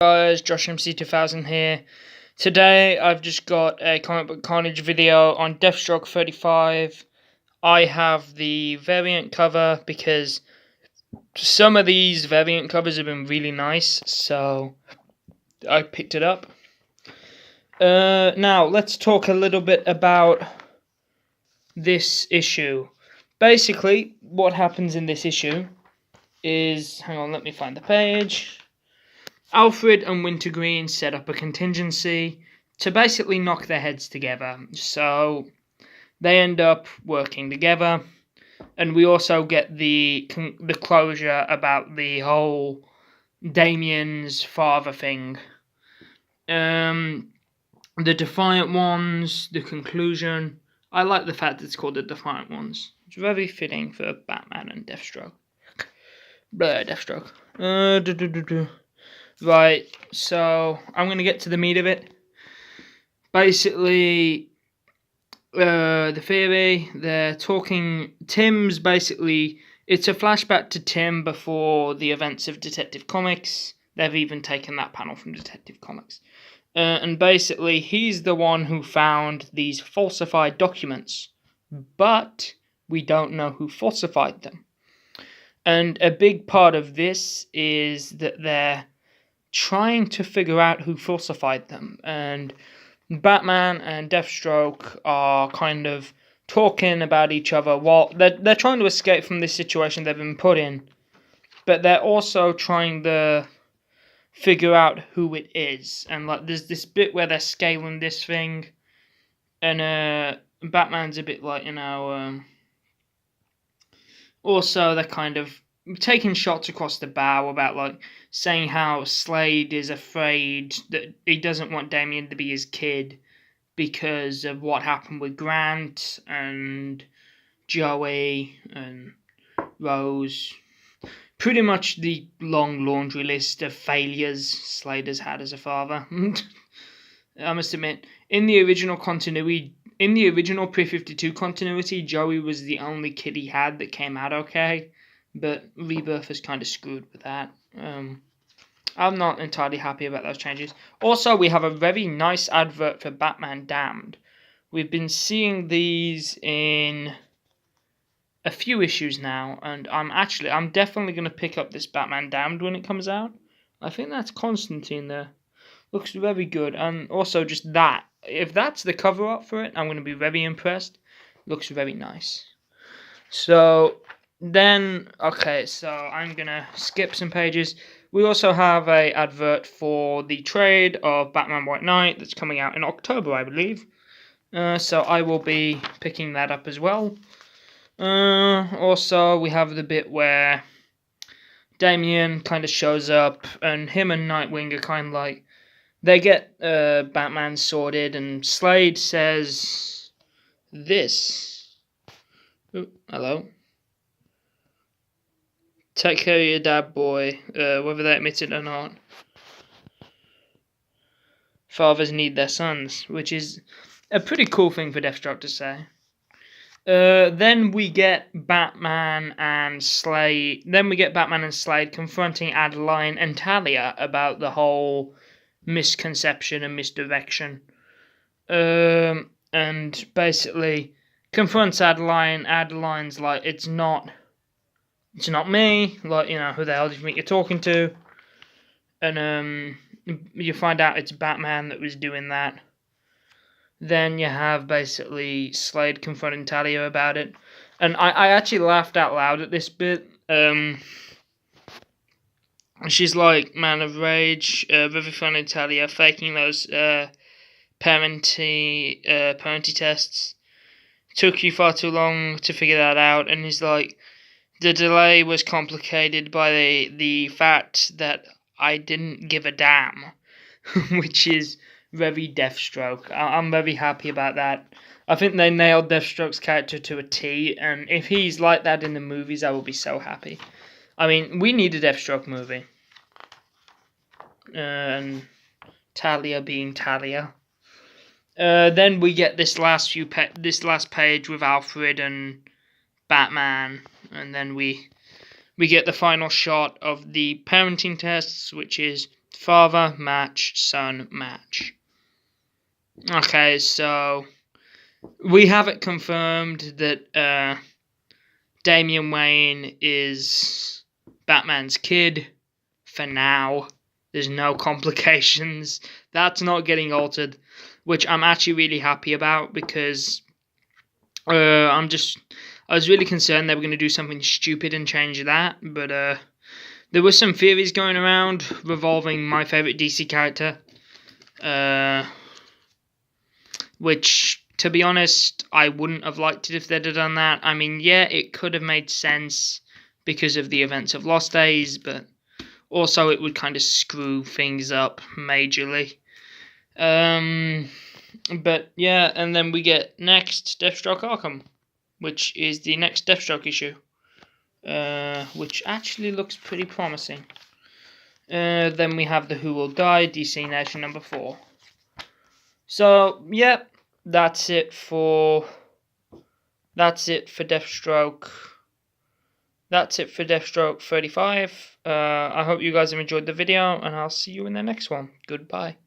Guys, Josh MC2000 here. Today I've just got a comic book Carnage video on Deathstroke 35. I have the variant cover because some of these variant covers have been really nice, so I picked it up. Now let's talk a little bit about this issue. Basically, what happens in this issue is, hang on, let me find the page. Alfred and Wintergreen set up a contingency to basically knock their heads together. So they end up working together, and we also get the closure about the whole Damien's father thing. The Defiant Ones, the conclusion. I like the fact that it's called the Defiant Ones. It's very fitting for Batman and Deathstroke. Deathstroke. Right, so I'm going to get to the meat of it. Basically, the theory, they're talking, Tim's basically, it's a flashback to Tim before the events of Detective Comics. They've even taken that panel from Detective Comics. And basically, he's the one who found these falsified documents, but we don't know who falsified them. And a big part of this is that they're trying to figure out who falsified them, and Batman and Deathstroke are kind of talking about each other while they're trying to escape from this situation they've been put in, but they're also trying to figure out who it is. And like, there's this bit where they're scaling this thing, and Batman's a bit like, also they're kind of taking shots across the bow about, like, saying how Slade is afraid that he doesn't want Damien to be his kid because of what happened with Grant and Joey and Rose. Pretty much the long laundry list of failures Slade has had as a father. I must admit, in the original continuity, in the original Pre-52 continuity, Joey was the only kid he had that came out okay. But Rebirth is kind of screwed with that. I'm not entirely happy about those changes. Also, we have a very nice advert for Batman Damned. We've been seeing these in a few issues now, and I'm definitely going to pick up this Batman Damned when it comes out. I think that's Constantine there. Looks very good, and also just that. If that's the cover art for it, I'm going to be very impressed. Looks very nice. So then, okay, so I'm going to skip some pages. We also have a advert for the trade of Batman White Knight that's coming out in October, I believe. So I will be picking that up as well. Also, we have the bit where Damien kind of shows up, and him and Nightwing are kind of like, they get Batman sorted, and Slade says this. Ooh, hello. Take care of your dad, boy, whether they admit it or not. Fathers need their sons, which is a pretty cool thing for Deathstroke to say. Then we get Batman and Slade. Confronting Adeline and Talia about the whole misconception and misdirection. And basically confronts Adeline. Adeline's like, it's not me. Like, who the hell do you think you're talking to? And you find out it's Batman that was doing that. Then you have basically Slade confronting Talia about it. And I actually laughed out loud at this bit. She's like, man of rage, very funny Talia, faking those parenty tests. Took you far too long to figure that out. And he's like, the delay was complicated by the fact that I didn't give a damn, which is very Deathstroke. I'm very happy about that. I think they nailed Deathstroke's character to a T, and if he's like that in the movies, I will be so happy. I mean, we need a Deathstroke movie. And Talia being Talia. Then we get this last page with Alfred and Batman, and then we get the final shot of the parenting tests, which is Father match, son match. Okay, so we have it confirmed that Damian Wayne is Batman's kid for now. There's no complications. That's not getting altered, which I'm actually really happy about, because I was really concerned they were going to do something stupid and change that, but there were some theories going around revolving my favourite DC character, which, to be honest, I wouldn't have liked it if they'd have done that. I mean, yeah, it could have made sense because of the events of Lost Days, but also it would kind of screw things up majorly. But yeah, and then we get next Deathstroke Arkham, which is the next Deathstroke issue, which actually looks pretty promising. Then we have the Who Will Die DC Nation number 4. So yeah, that's it for Deathstroke. That's it for Deathstroke 35. I hope you guys have enjoyed the video, and I'll see you in the next one. Goodbye.